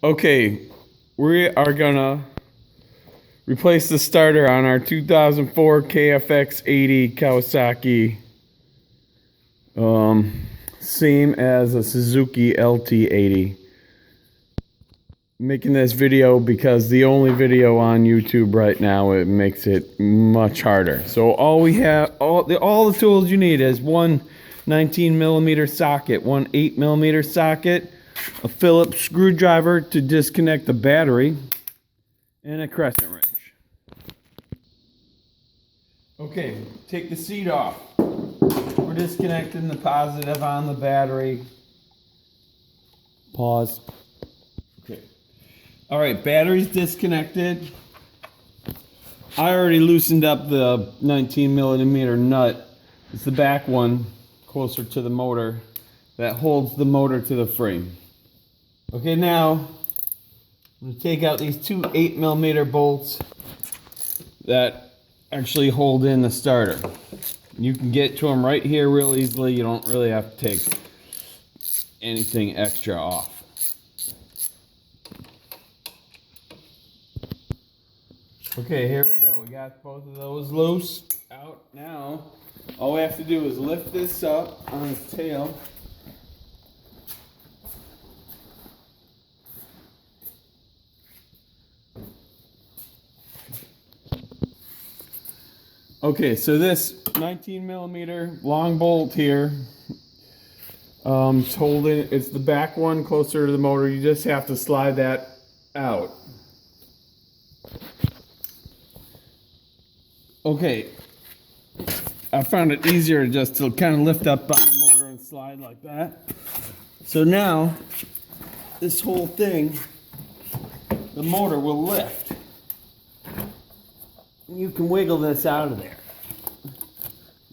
Okay, we are gonna replace the starter on our 2004 KFX 80 Kawasaki. Same as a Suzuki LT80. Making this video because the only video on YouTube right now, it makes it much harder. So all we have, all the tools you need is one 19mm socket, one 8mm socket, a Phillips screwdriver to disconnect the battery, and a crescent wrench. Okay, take the seat off. We're disconnecting the positive on the battery. Pause. Okay. All right, battery's disconnected. I already loosened up the 19mm nut. It's the back one, closer to the motor, that holds the motor to the frame. Okay, now I'm going to take out these two 8mm bolts that actually hold in the starter. You can get to them right here real easily. You don't really have to take anything extra off. Okay, here we go. We got both of those loose out. Now, all we have to do is lift this up on its tail. Okay, so this 19mm long bolt here, it's the back one closer to the motor. You just have to slide that out. Okay, I found it easier just to kind of lift up on the motor and slide like that. So now, this whole thing, the motor will lift. You can wiggle this out of there.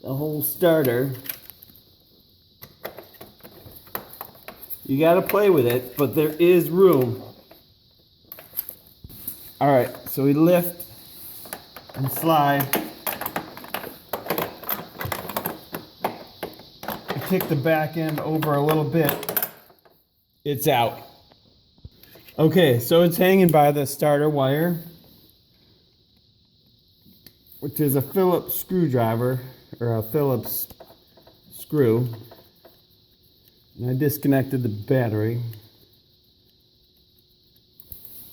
The whole starter. You gotta play with it, but there is room. Alright, so we lift and slide. I kick the back end over a little bit. It's out. Okay, so it's hanging by the starter wire, which is a Phillips screwdriver, or a Phillips screw. And I disconnected the battery.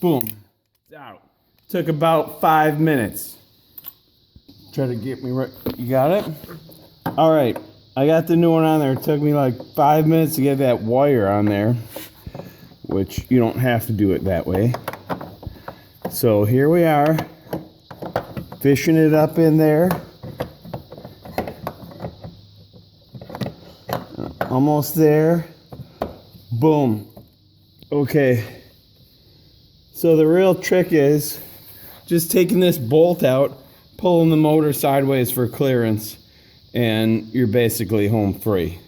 Boom, it's out. Took about 5 minutes. Try to get me right, you got it? All right, I got the new one on there. It took me like 5 minutes to get that wire on there, which you don't have to do it that way. So here we are. Fishing it up in there. Almost there. Boom. Okay. So the real trick is just taking this bolt out, pulling the motor sideways for clearance, and you're basically home free.